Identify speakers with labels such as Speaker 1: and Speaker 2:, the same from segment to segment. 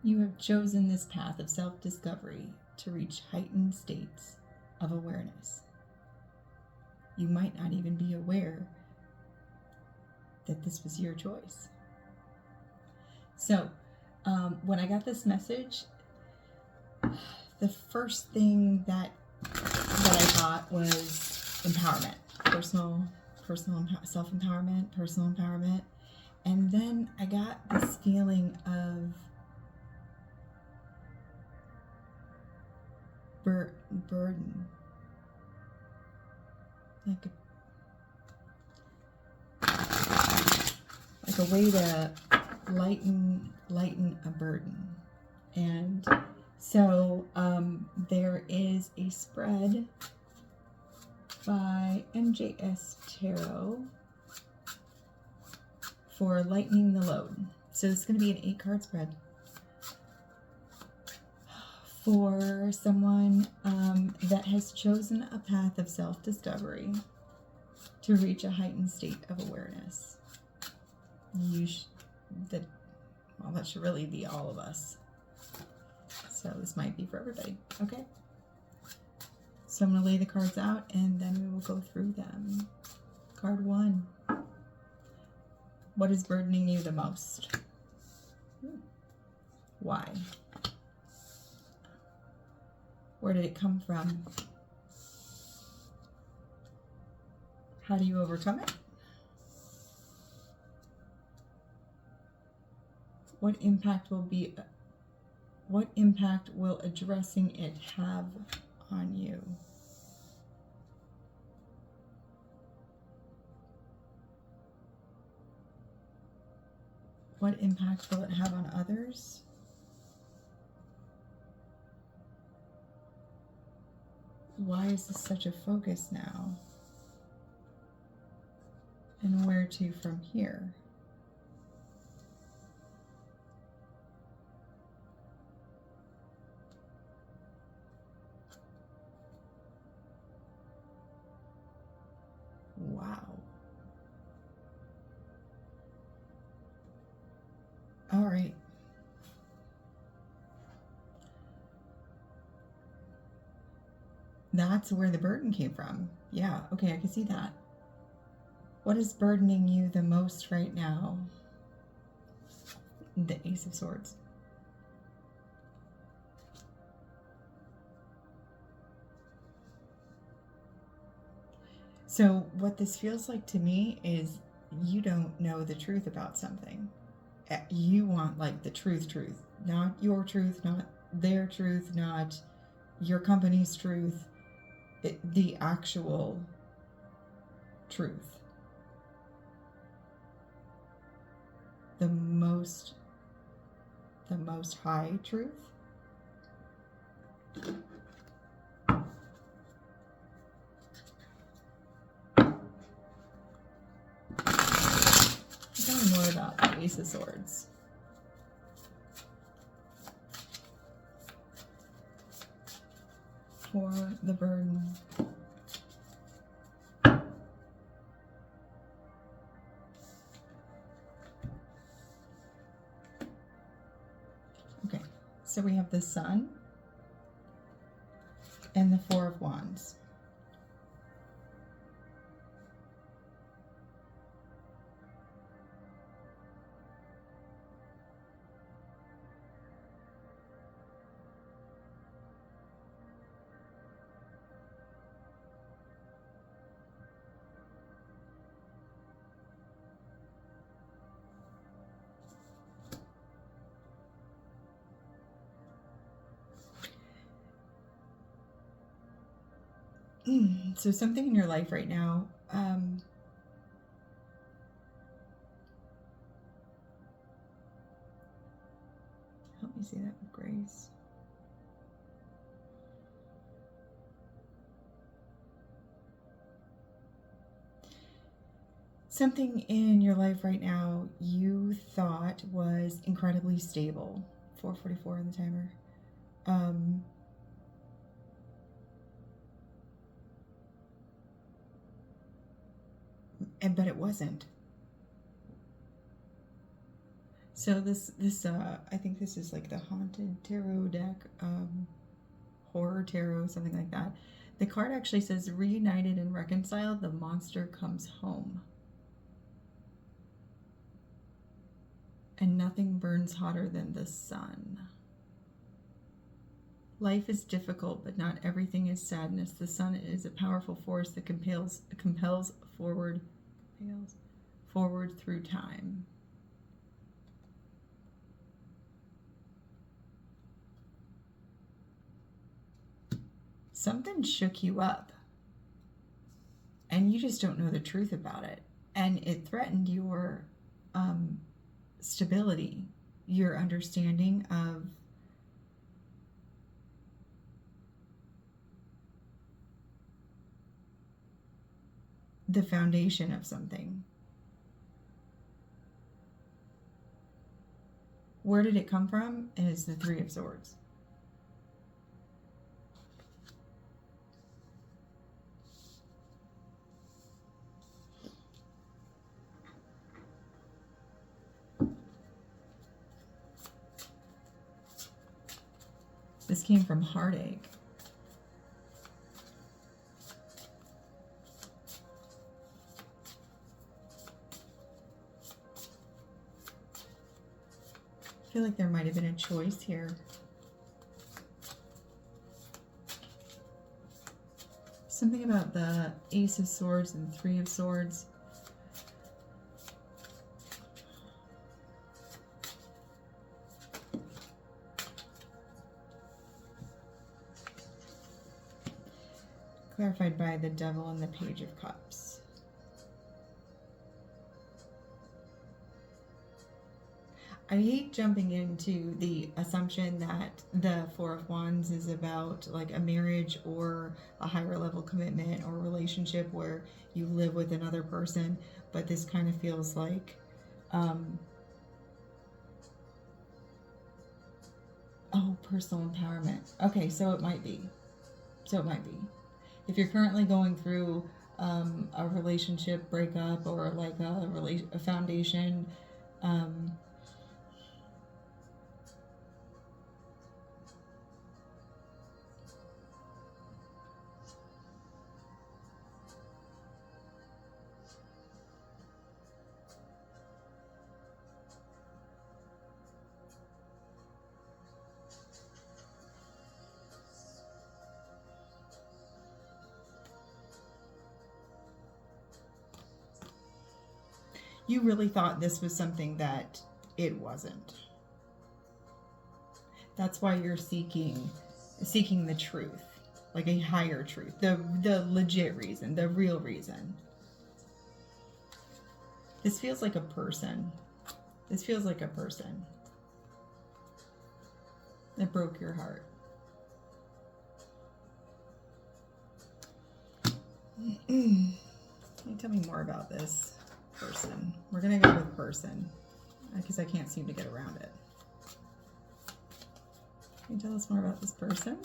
Speaker 1: You have chosen this path of self-discovery to reach heightened states of awareness. You might not even be aware that this was your choice. So, when I got this message, the first thing that I thought was empowerment, personal self-empowerment, personal empowerment. And then I got this feeling of burden, like a way to lighten a burden. And so there is a spread by MJS Tarot for lightening the load. So it's going to be an 8-card spread for someone that has chosen a path of self-discovery to reach a heightened state of awareness. That should really be all of us. So this might be for everybody. Okay. So I'm going to lay the cards out and then we will go through them. Card 1. What is burdening you the most? Why? Where did it come from? How do you overcome it? What impact will addressing it have on you? What impact will it have on others? Why is this such a focus now? And where to from here? Wow. All right. That's where the burden came from. Yeah, okay, I can see that. What is burdening you the most right now? The Ace of Swords. So what this feels like to me is you don't know the truth about something. You want like the truth, not your truth, not their truth, not your company's truth, the actual truth. The most high truth. Tell me more about the Ace of Swords. For the burden. Okay, so we have the Sun and the Four of Wands. So something in your life right now, help me see that with grace. Something in your life right now you thought was incredibly stable. 4:44 on the timer. But it wasn't. So this I think this is like the Haunted Tarot deck, Horror Tarot, something like that. The card actually says, reunited and reconciled, the monster comes home. And nothing burns hotter than the sun. Life is difficult, but not everything is sadness. The sun is a powerful force that compels forward through time. Something shook you up, and you just don't know the truth about it. And it threatened your stability, your understanding of the foundation of something. Where did it come from? Is the Three of Swords. This came from heartache. I feel like there might have been a choice here. Something about the Ace of Swords and Three of Swords. Clarified by the Devil and the Page of Cups. I hate jumping into the assumption that the Four of Wands is about like a marriage or a higher level commitment or relationship where you live with another person, but this kind of feels like personal empowerment. Okay, so it might be. If you're currently going through a relationship breakup or like a foundation, you really thought this was something that it wasn't. That's why you're seeking the truth, like a higher truth, the legit reason, the real reason. This feels like a person. This feels like a person that broke your heart. Can you tell me more about this person? We're gonna go with person because I can't seem to get around it. Can you tell us more about this person?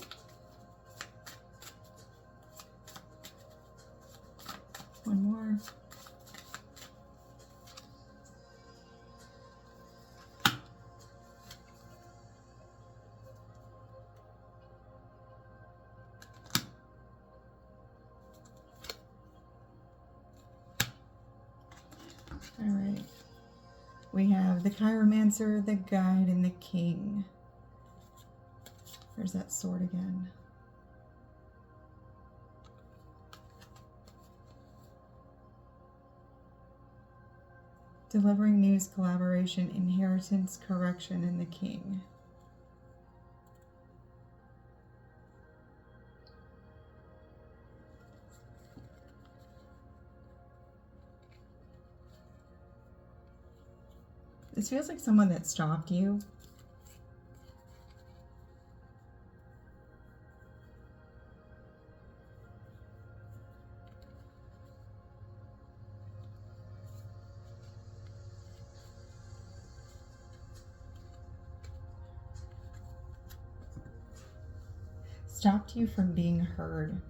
Speaker 1: One more. All right. We have the Chiromancer, the Guide, and the King. There's that sword again. Delivering news, collaboration, inheritance, correction, and the King. This feels like someone that stopped you. Stopped you from being heard.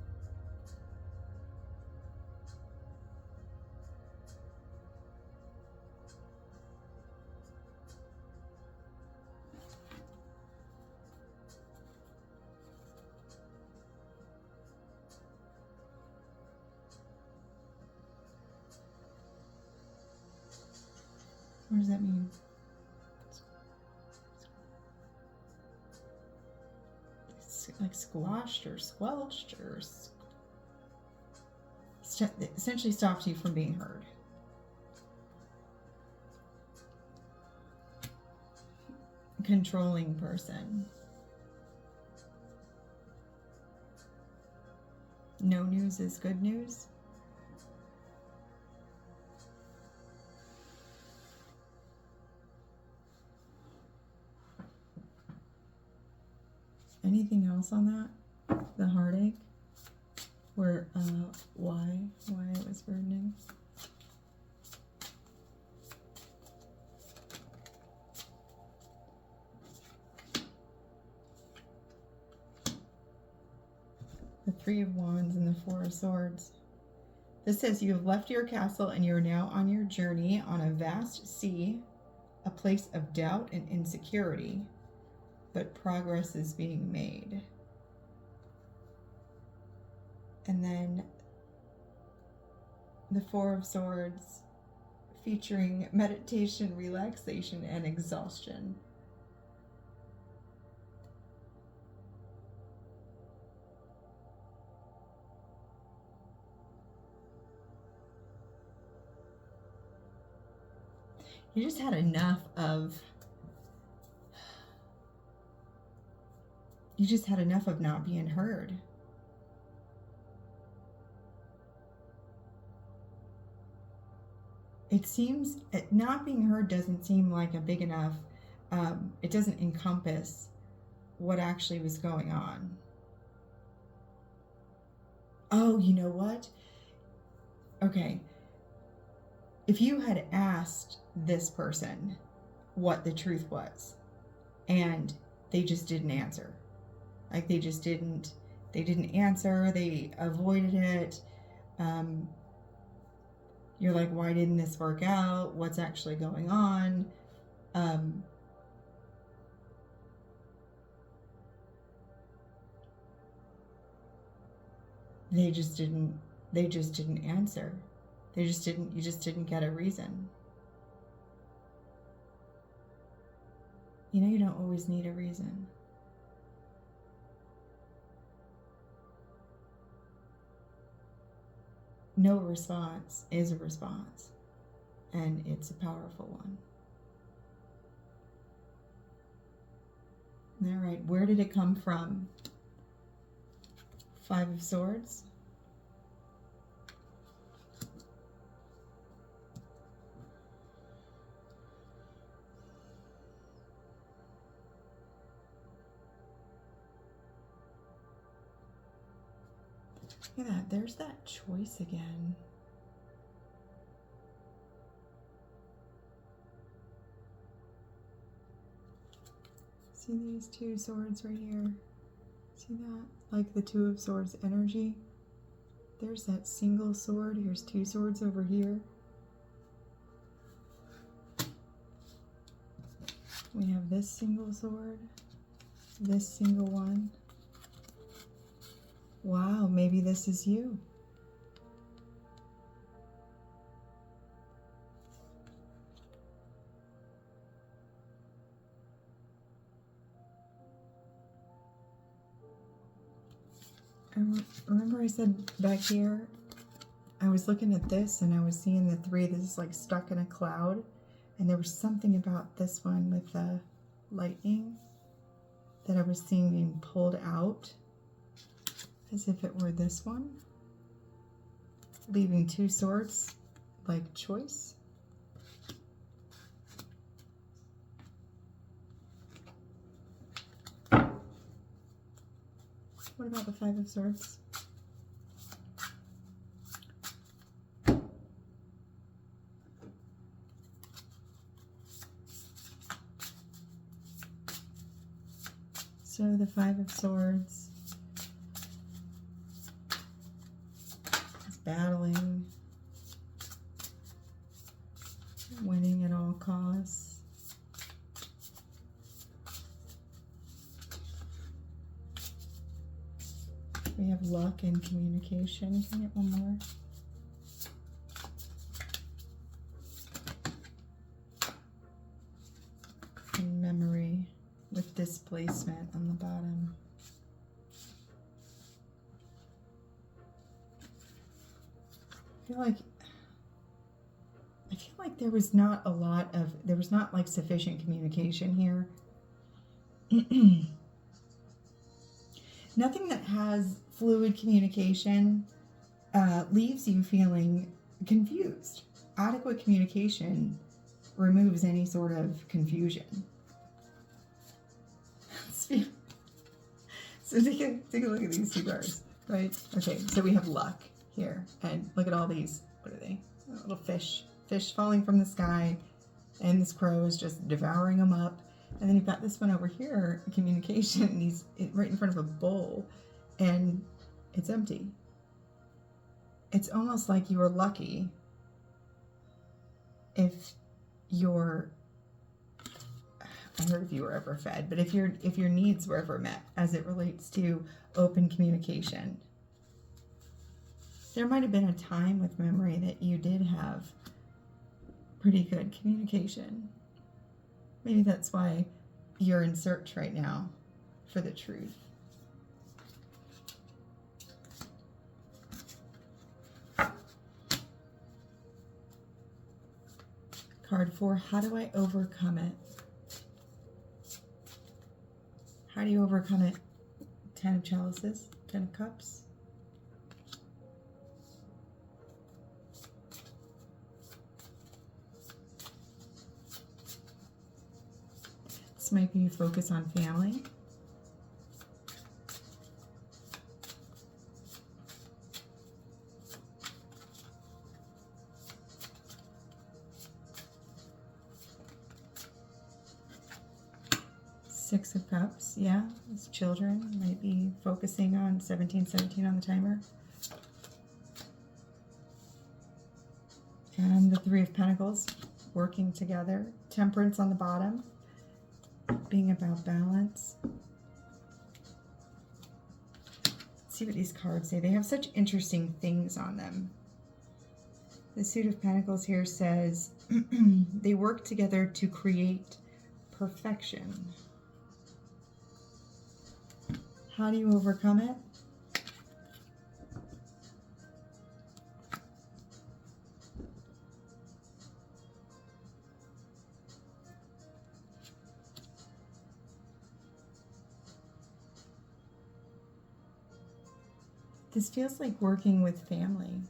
Speaker 1: What does that mean? It's like squashed or squelched or essentially stops you from being heard. Controlling person. No news is good news. Anything else on that? The heartache? Where, why it was burdening? The Three of Wands and the Four of Swords. This says you have left your castle and you are now on your journey on a vast sea, a place of doubt and insecurity, but progress is being made. And then the Four of Swords, featuring meditation, relaxation, and exhaustion. You just had enough of not being heard. It seems not being heard doesn't seem like a big enough, it doesn't encompass what actually was going on. Oh, you know what? Okay. If you had asked this person what the truth was and they just didn't answer, like they didn't answer, they avoided it, you're like, why didn't this work out? What's actually going on? They just didn't answer. You just didn't get a reason. You know, you don't always need a reason. No response is a response, and it's a powerful one. All right, where did it come from? Five of Swords. Look at that, there's that choice again. See these two swords right here? See that? Like the Two of Swords energy. There's that single sword. Here's two swords over here. We have this single sword, this single one. Wow, maybe this is you. Remember I said back here, I was looking at this and I was seeing the three that is like stuck in a cloud, and there was something about this one with the lightning that I was seeing being pulled out as if it were this one, leaving two swords like choice. What about the Five of Swords? So the Five of Swords is battling, winning at all costs. We have luck and communication. Can I get one more? displacement on the bottom. I feel like there was not like sufficient communication here. Nothing that has fluid communication leaves you feeling confused. Adequate communication removes any sort of confusion. So take a look at these two cards, right? Okay, so we have luck here, and look at all these. What are they? Little fish falling from the sky, and this crow is just devouring them up. And then you've got this one over here, communication, and he's right in front of a bowl, and it's empty. It's almost like you were lucky if your you were ever fed, but if your needs were ever met as it relates to open communication. There might have been a time with memory that you did have pretty good communication. Maybe that's why you're in search right now for the truth. Card 4, how do I overcome it? How do you overcome it? 10 of chalices, 10 of cups. This might be a focus on family. Six of Cups, yeah, as children might be focusing on 1717 on the timer. And the Three of Pentacles, working together. Temperance on the bottom, being about balance. Let's see what these cards say. They have such interesting things on them. The Suit of Pentacles here says, they work together to create perfection. How do you overcome it? This feels like working with family,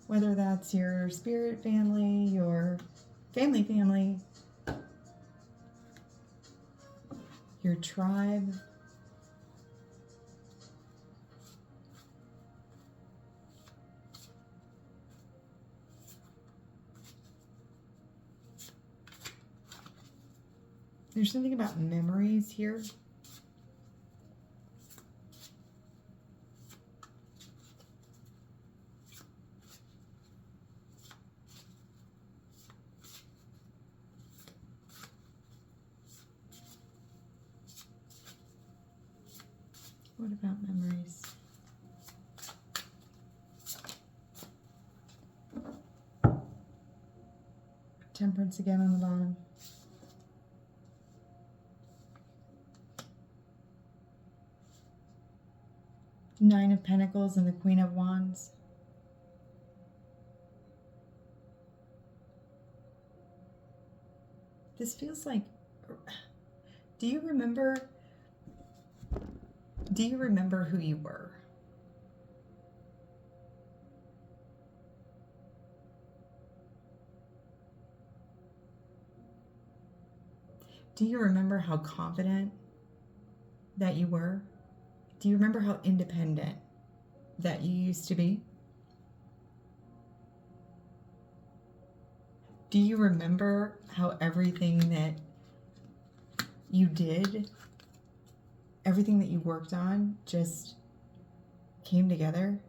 Speaker 1: whether that's your spirit family, your family, your tribe. There's something about memories here. What about memories? Temperance again on the bottom. Nine of Pentacles and the Queen of Wands. This feels like, do you remember who you were? Do you remember how confident that you were? Do you remember how independent that you used to be? Do you remember how everything that you did, everything that you worked on just came together?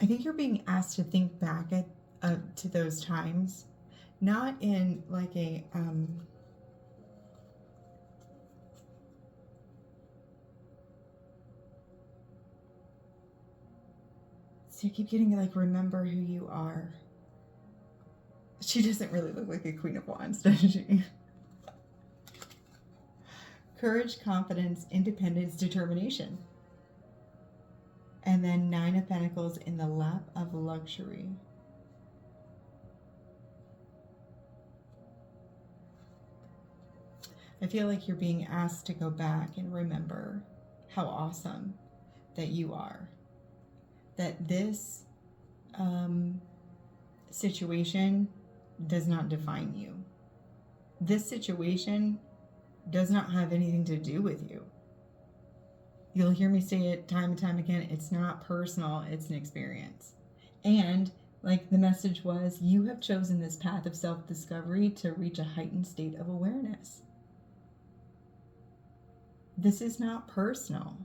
Speaker 1: I think you're being asked to think back to those times, not in like a so you keep getting like, remember who you are. It's She doesn't really look like a Queen of Wands, does she? Courage, confidence, independence, determination. And then 9 of Pentacles in the lap of luxury. I feel like you're being asked to go back and remember how awesome that you are. That this situation does not define you. This situation does not have anything to do with you. You'll hear me say it time and time again. It's not personal. It's an experience. And like the message was, you have chosen this path of self-discovery to reach a heightened state of awareness. This is not personal.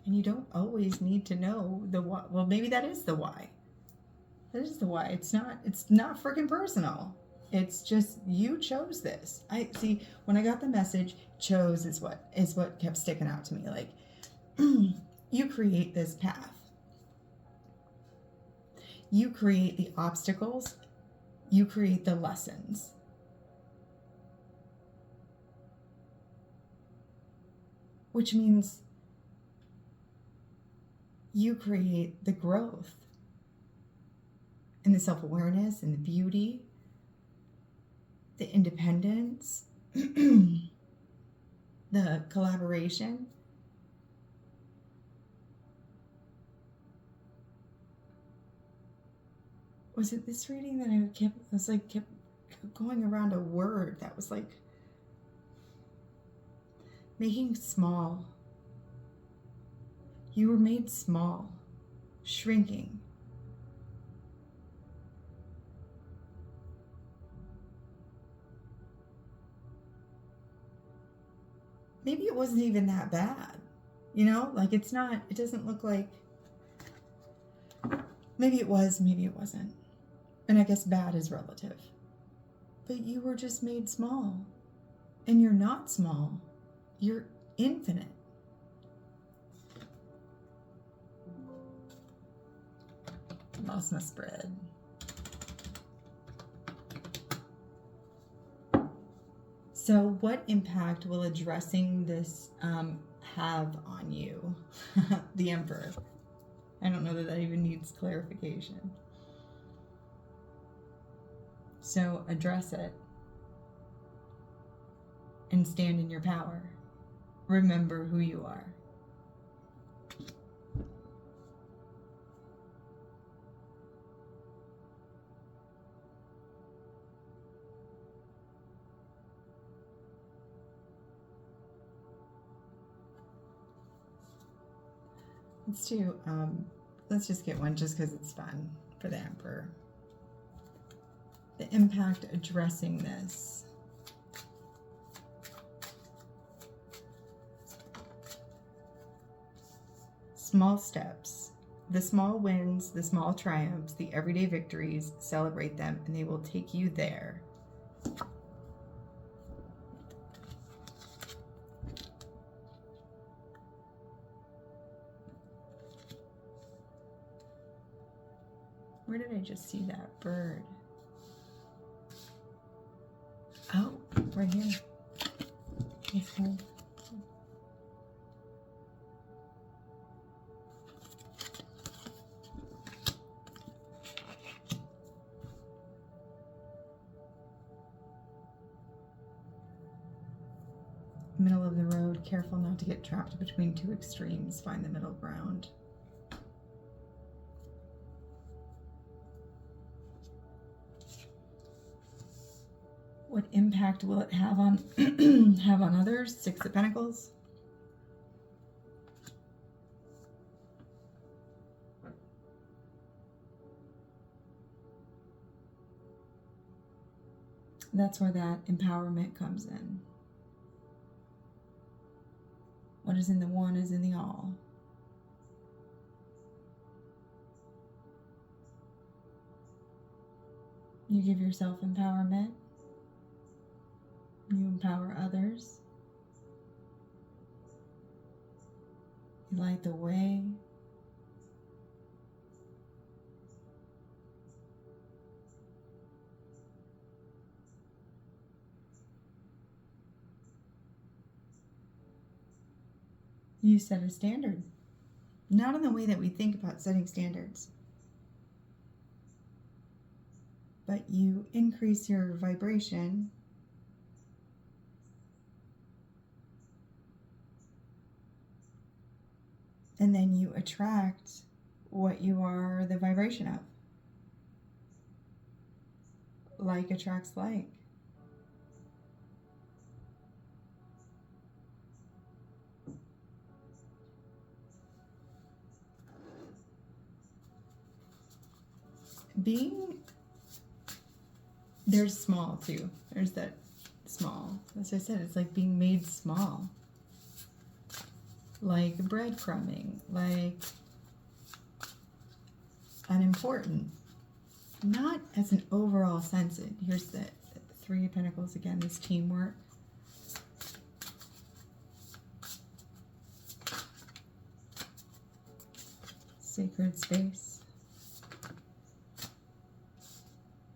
Speaker 1: And you don't always need to know the why. Well, maybe that is the why. That is the why. It's not freaking personal. It's just you chose this. I see when I got the message, chose is what kept sticking out to me. Like you create this path. You create the obstacles. You create the lessons. Which means you create the growth and the self-awareness and the beauty, the independence, the collaboration. Was it this reading that I kept going around a word that was like making small. You were made small, shrinking. Maybe it wasn't even that bad. You know, like it doesn't look like, maybe it was, maybe it wasn't. And I guess bad is relative. But you were just made small. And you're not small. You're infinite. Lost my spread. So what impact will addressing this have on you? The Emperor. I don't know that even needs clarification. So address it and stand in your power. Remember who you are. Let's just get one just because it's fun for the Emperor. The impact addressing this. Small steps, the small wins, the small triumphs, the everyday victories, celebrate them, and they will take you there. Where did I just see that bird? Oh, right here. Okay. Middle of the road, careful not to get trapped between two extremes. Find the middle ground. What impact will it have on have on others? 6 of Pentacles. That's where that empowerment comes in. What is in the one is in the all. You give yourself empowerment. You empower others. You light the way. You set a standard. Not in the way that we think about setting standards, but you increase your vibration and then you attract what you are the vibration of. Like attracts like. There's small too. There's that small. As I said, it's like being made small. Like breadcrumbing, like unimportant. Not as an overall sense. Here's the Three of Pentacles again, this teamwork. Sacred space.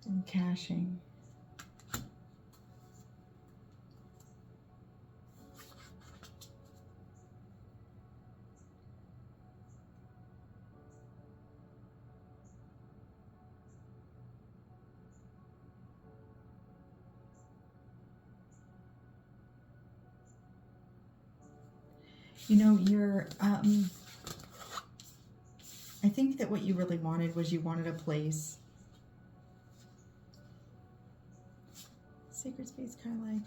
Speaker 1: And caching. You know, I think that what you really wanted was you wanted a place. Sacred space, kind of like.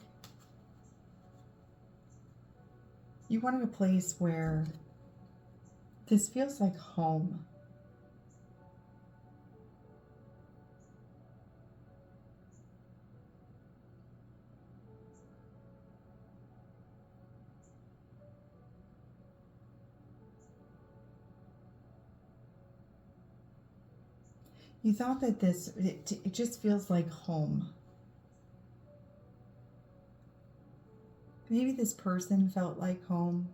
Speaker 1: You wanted a place where this feels like home. You thought that it just feels like home. Maybe this person felt like home.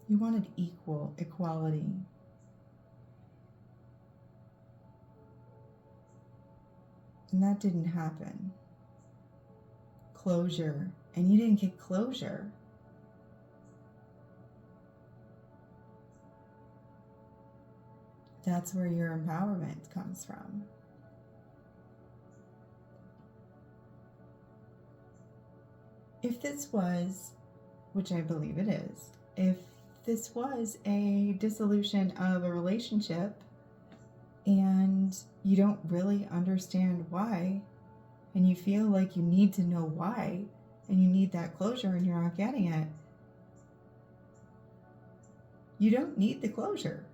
Speaker 1: You wanted equality. And that didn't happen. Closure. And you didn't get closure. That's where your empowerment comes from. If this was, which I believe it is, if this was a dissolution of a relationship and you don't really understand why, and you feel like you need to know why, and you need that closure and you're not getting it, you don't need the closure.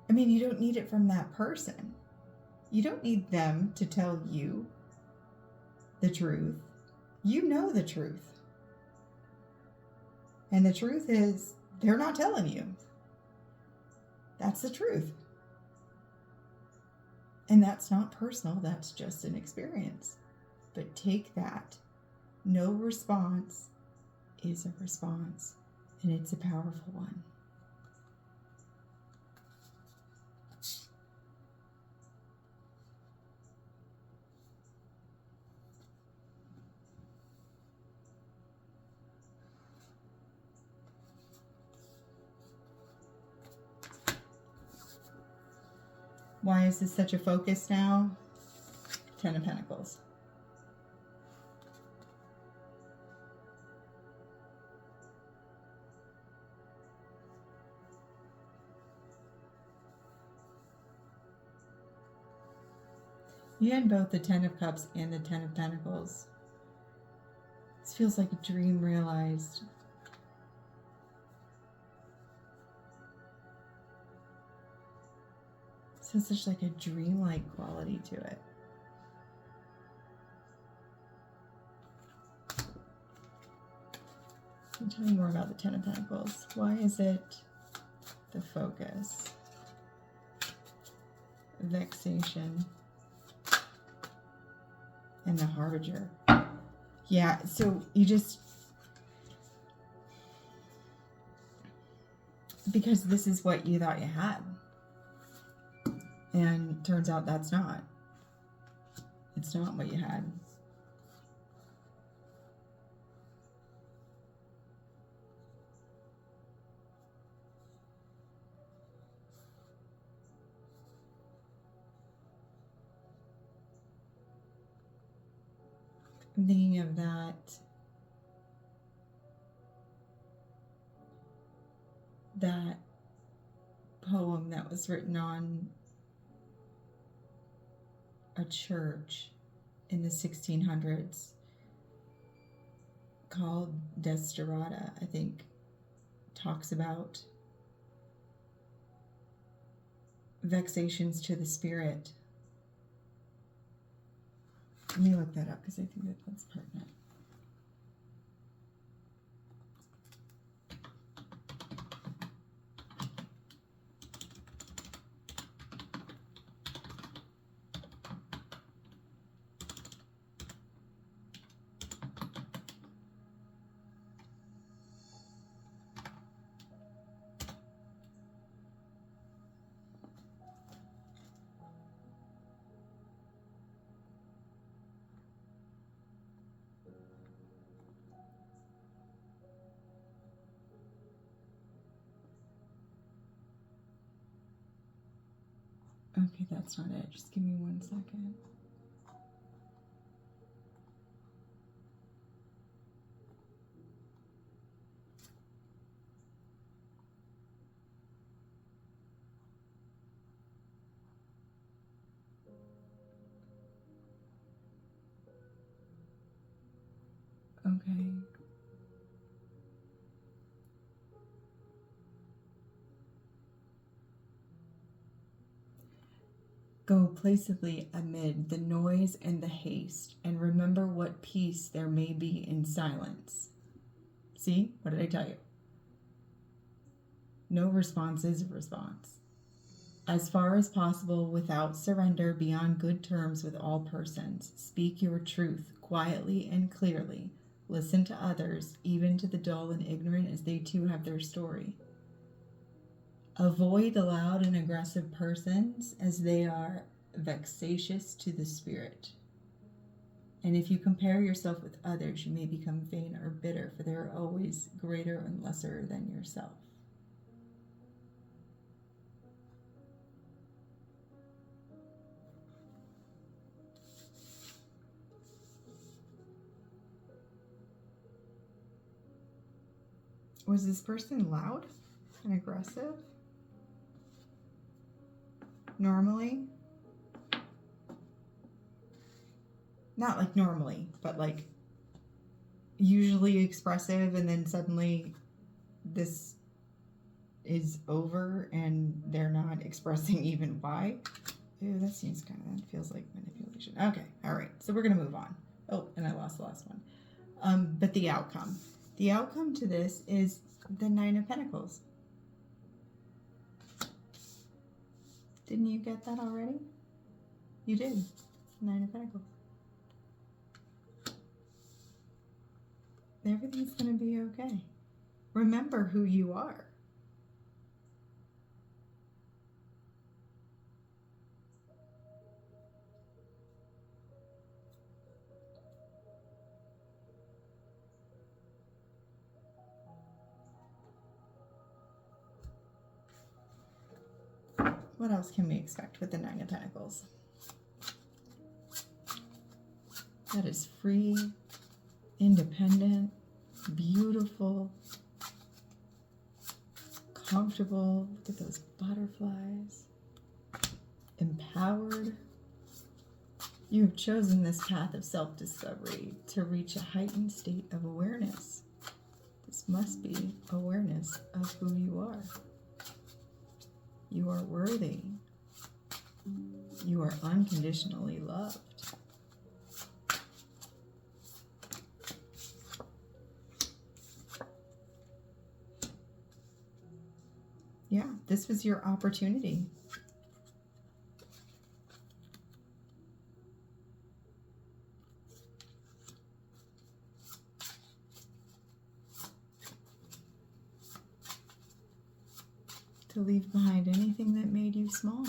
Speaker 1: I mean, you don't need it from that person. You don't need them to tell you the truth. You know the truth. And the truth is, they're not telling you. That's the truth. And that's not personal, that's just an experience. But take that. No response is a response, and it's a powerful one. Why is this such a focus now? Ten of Pentacles. You had both the Ten of Cups and the Ten of Pentacles. This feels like a dream realized. This has such like a dreamlike quality to it. Tell me more about the Ten of Pentacles. Why is it the focus? Vexation. And the Harbinger. Yeah, so you just... Because this is what you thought you had. And turns out it's not what you had. I'm thinking of that poem that was written on a church in the 1600s called Desperata, I think, talks about vexations to the spirit. Let me look that up because I think that's pertinent. Okay, that's not it. Just give me 1 second. Okay. Go placidly amid the noise and the haste, and remember what peace there may be in silence. See? What did I tell you? No response is a response. As far as possible, without surrender, be on good terms with all persons. Speak your truth quietly and clearly. Listen to others, even to the dull and ignorant, as they too have their story. Avoid the loud and aggressive persons, as they are vexatious to the spirit. And if you compare yourself with others, you may become vain or bitter, for they are always greater and lesser than yourself. Was this person loud and aggressive? Normally? Not like normally, but like usually expressive, and then suddenly this is over and they're not expressing even why. Ew, that feels like manipulation. Okay, all right, so we're gonna move on. Oh, and I lost the last one. But the outcome to this is the Nine of Pentacles. Didn't you get that already? You did. Nine of Pentacles. Everything's going to be okay. Remember who you are. What else can we expect with the Nine of Pentacles? That is free, independent, beautiful, comfortable. Look at those butterflies. Empowered. You have chosen this path of self-discovery to reach a heightened state of awareness. This must be awareness of who you are. You are worthy. You are unconditionally loved. Yeah, this was your opportunity. To leave behind anything that made you small.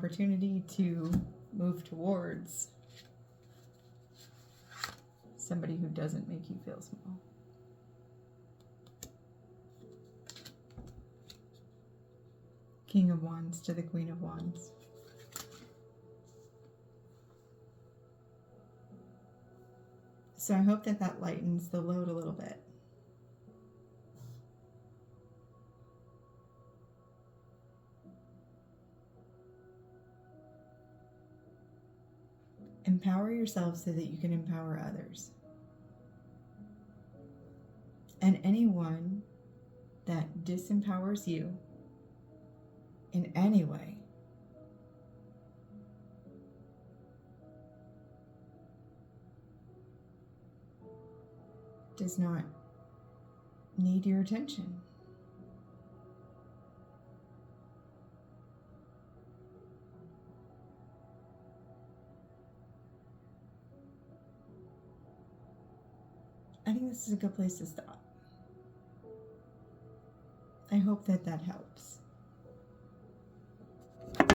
Speaker 1: opportunity to move towards somebody who doesn't make you feel small. King of Wands to the Queen of Wands. So I hope that that lightens the load a little bit. Empower yourself so that you can empower others. And anyone that disempowers you in any way does not need your attention. I think this is a good place to stop. I hope that that helps.